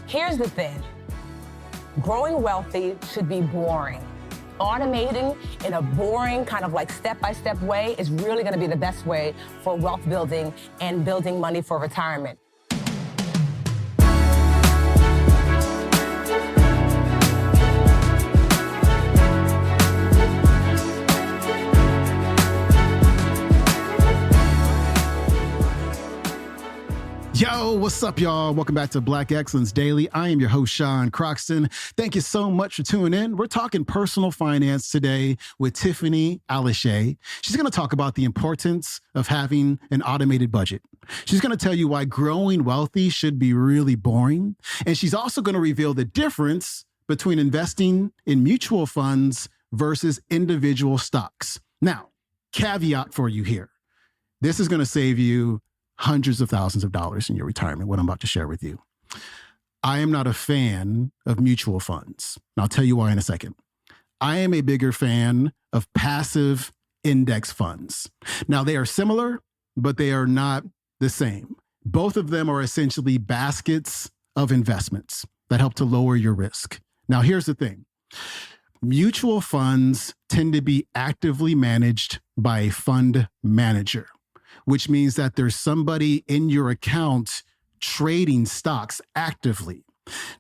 Here's the thing. Growing wealthy should be boring. Automating in a boring kind of like step-by-step way is really gonna be the best way for wealth building and building money for retirement. Yo, what's up, y'all? Welcome back to Black Excellence Daily. I am your host, Sean Croxton. Thank you so much for tuning in. We're talking personal finance today with Tiffany Aliche. She's going to talk about the importance of having an automated budget. She's going to tell you why growing wealthy should be really boring. And she's also going to reveal the difference between investing in mutual funds versus individual stocks. Now, caveat for you here. This is going to save you hundreds of thousands of dollars in your retirement, what I'm about to share with you. I am not a fan of mutual funds. And I'll tell you why in a second. I am a bigger fan of passive index funds. Now, they are similar, but they are not the same. Both of them are essentially baskets of investments that help to lower your risk. Now, here's the thing. Mutual funds tend to be actively managed by a fund manager, which means that there's somebody in your account trading stocks actively.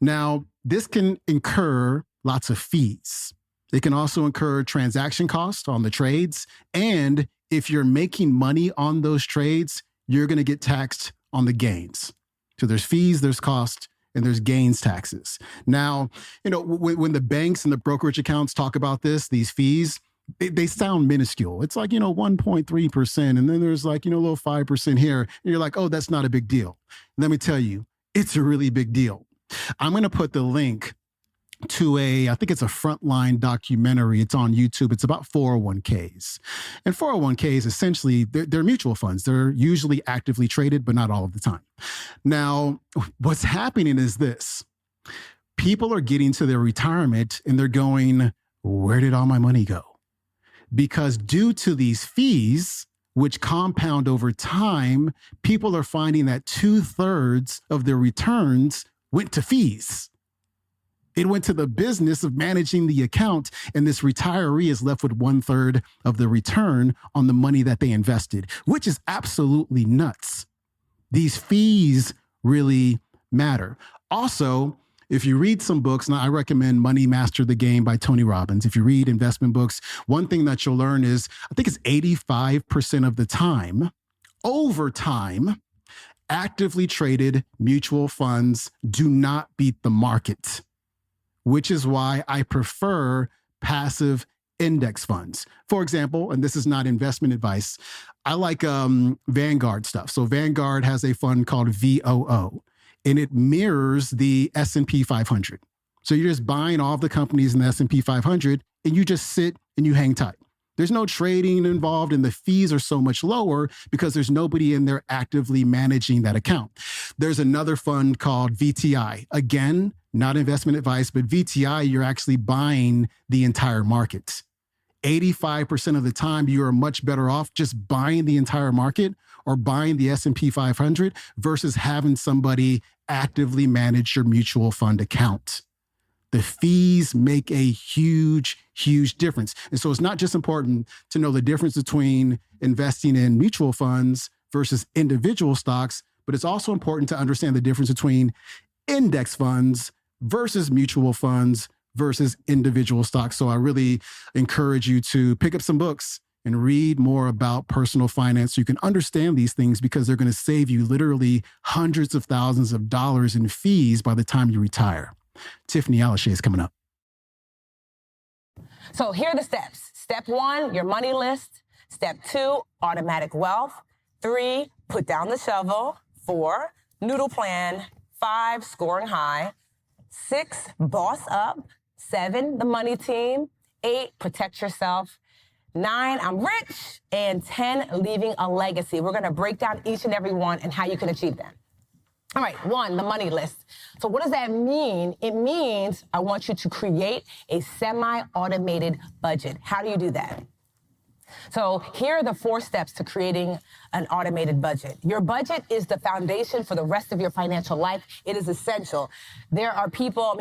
Now, this can incur lots of fees. It can also incur transaction costs on the trades. And if you're making money on those trades, you're going to get taxed on the gains. So there's fees, there's cost, and there's gains taxes. Now, when the banks and the brokerage accounts talk about these fees, they sound minuscule. It's like, 1.3%. And then there's like, a little 5% here. And you're like, oh, that's not a big deal. Let me tell you, it's a really big deal. I'm going to put the link to I think it's a Frontline documentary. It's on YouTube. It's about 401ks. And 401ks, essentially, they're mutual funds. They're usually actively traded, but not all of the time. Now, what's happening is this. People are getting to their retirement and they're going, where did all my money go? Because due to these fees, which compound over time, people are finding that 2/3 of their returns went to fees. It went to the business of managing the account, and this retiree is left with 1/3 of the return on the money that they invested, which is absolutely nuts. These fees really matter. Also, if you read some books, and I recommend Money Master the Game by Tony Robbins. If you read investment books, one thing that you'll learn is, I think it's 85% of the time, over time, actively traded mutual funds do not beat the market, which is why I prefer passive index funds. For example, and this is not investment advice, I like Vanguard stuff. So Vanguard has a fund called VOO. And it mirrors the S&P 500. So you're just buying all of the companies in the S&P 500 and you just sit and you hang tight. There's no trading involved and the fees are so much lower because there's nobody in there actively managing that account. There's another fund called VTI. Again, not investment advice, but VTI, you're actually buying the entire market. 85% of the time, you are much better off just buying the entire market or buying the S&P 500 versus having somebody actively manage your mutual fund account. The fees make a huge, huge difference. And so it's not just important to know the difference between investing in mutual funds versus individual stocks, but it's also important to understand the difference between index funds versus mutual funds versus individual stocks. So I really encourage you to pick up some books and read more about personal finance so you can understand these things, because they're going to save you literally hundreds of thousands of dollars in fees by the time you retire. Tiffany Aliche is coming up. So here are the steps. Step 1, your money list. Step 2, automatic wealth. 3, put down the shovel. 4, noodle plan. 5, scoring high. 6, boss up. 7, the money team. 8, protect yourself. 9, I'm rich. And 10, leaving a legacy. We're going to break down each and every one and how you can achieve that. All right, 1, the money list. So what does that mean? It means I want you to create a semi-automated budget. How do you do that? So here are the 4 steps to creating an automated budget. Your budget is the foundation for the rest of your financial life. It is essential. There are people,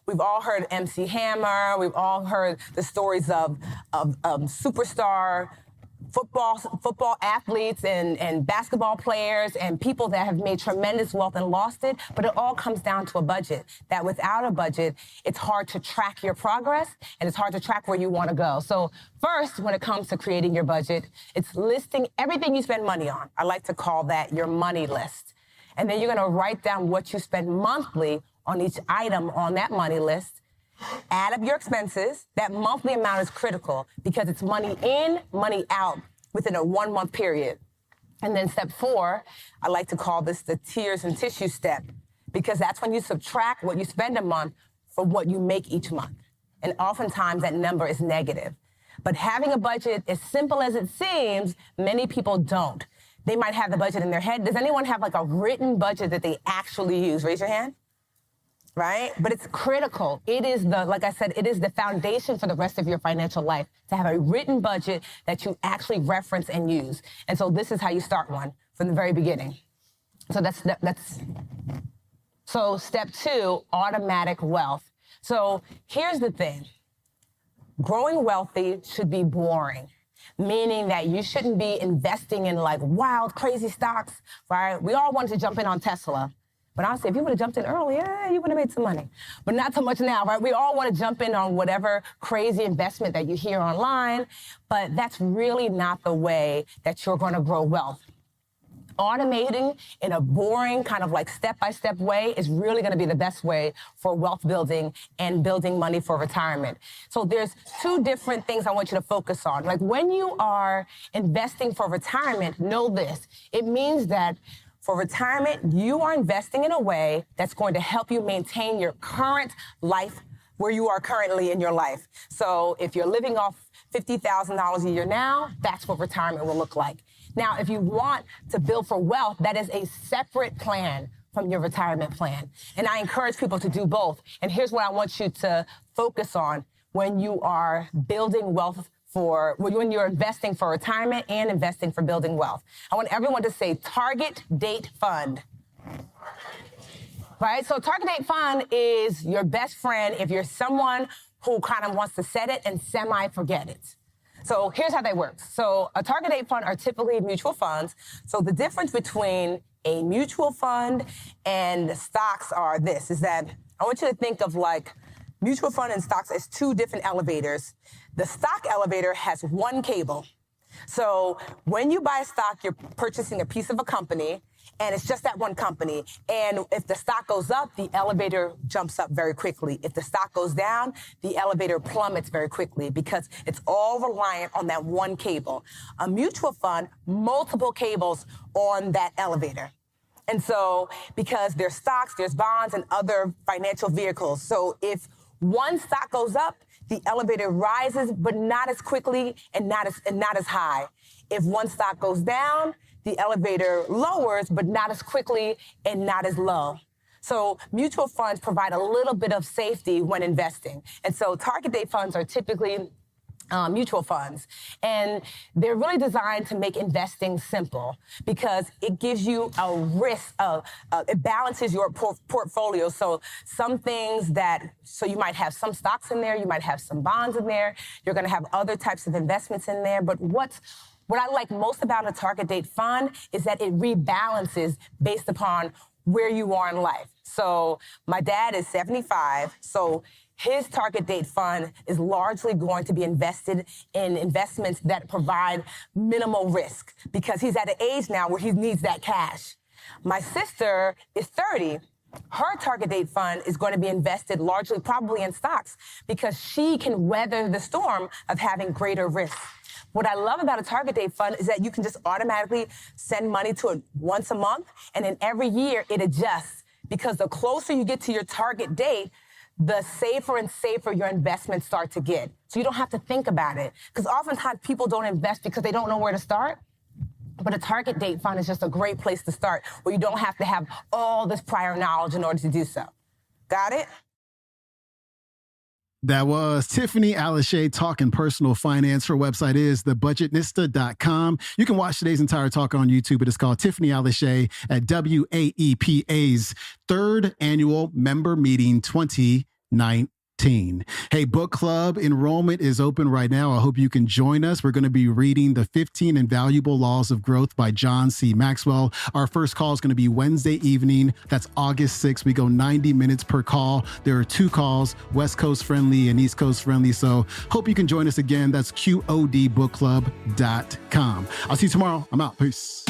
we've all heard MC Hammer. We've all heard the stories of superstar football athletes and basketball players and people that have made tremendous wealth and lost it, but it all comes down to a budget. That without a budget, it's hard to track your progress and it's hard to track where you want to go. So first, when it comes to creating your budget, it's listing everything you spend money on. I like to call that your money list. And then you're going to write down what you spend monthly on each item on that money list. Add up your expenses. That monthly amount is critical because it's money in, money out within a 1-month period. And then step 4, I like to call this the tears and tissue step because that's when you subtract what you spend a month from what you make each month. And oftentimes that number is negative. But having a budget, as simple as it seems, many people don't. They might have the budget in their head. Does anyone have like a written budget that they actually use? Raise your hand. Right? But it's critical. It is like I said, it is the foundation for the rest of your financial life to have a written budget that you actually reference and use. And so this is how you start one from the very beginning. So so step 2, automatic wealth. So here's the thing. Growing wealthy should be boring, meaning that you shouldn't be investing in like wild, crazy stocks, right? We all wanted to jump in on Tesla. But honestly, if you would have jumped in earlier, you would have made some money. But not so much now, right? We all want to jump in on whatever crazy investment that you hear online, but that's really not the way that you're going to grow wealth. Automating in a boring kind of like step-by-step way is really going to be the best way for wealth building and building money for retirement. So there's 2 different things I want you to focus on. Like when you are investing for retirement, know this. It means that for retirement, you are investing in a way that's going to help you maintain your current life where you are currently in your life. So if you're living off $50,000 a year now, that's what retirement will look like. Now, if you want to build for wealth, that is a separate plan from your retirement plan. And I encourage people to do both. And here's what I want you to focus on when you are building wealth when you're investing for retirement and investing for building wealth. I want everyone to say target date fund. Right? So target date fund is your best friend if you're someone who kind of wants to set it and semi-forget it. So here's how they work. So a target date fund are typically mutual funds. So the difference between a mutual fund and stocks are this, is that I want you to think of like mutual fund and stocks as 2 different elevators. The stock elevator has 1 cable. So when you buy a stock, you're purchasing a piece of a company, and it's just that one company. And if the stock goes up, the elevator jumps up very quickly. If the stock goes down, the elevator plummets very quickly because it's all reliant on that 1 cable. A mutual fund, multiple cables on that elevator. And so because there's stocks, there's bonds, and other financial vehicles. So if one stock goes up, the elevator rises, but not as quickly and not as high. If one stock goes down, the elevator lowers, but not as quickly and not as low. So mutual funds provide a little bit of safety when investing. And so target date funds are typically mutual funds. And they're really designed to make investing simple because it gives you a risk it balances your portfolio. So so you might have some stocks in there, you might have some bonds in there, you're going to have other types of investments in there. But what I like most about a target date fund is that it rebalances based upon where you are in life. So my dad is 75, so his target date fund is largely going to be invested in investments that provide minimal risk because he's at an age now where he needs that cash. My sister is 30. Her target date fund is going to be invested largely probably in stocks because she can weather the storm of having greater risk. What I love about a target date fund is that you can just automatically send money to it once a month, and then every year it adjusts because the closer you get to your target date, the safer and safer your investments start to get. So you don't have to think about it. Because oftentimes people don't invest because they don't know where to start. But a target date fund is just a great place to start where you don't have to have all this prior knowledge in order to do so. Got it? That was Tiffany Aliche talking personal finance. Her website is thebudgetnista.com. You can watch today's entire talk on YouTube. It is called Tiffany Aliche at WAEPA's third annual member meeting 2019. Hey, book club enrollment is open right now. I hope you can join us. We're going to be reading the 15 Invaluable Laws of Growth by John C. Maxwell. Our first call is going to be Wednesday evening. That's August 6th. We go 90 minutes per call. There are 2 calls, West Coast friendly and East Coast friendly. So hope you can join us again. That's QODbookclub.com. I'll see you tomorrow. I'm out. Peace.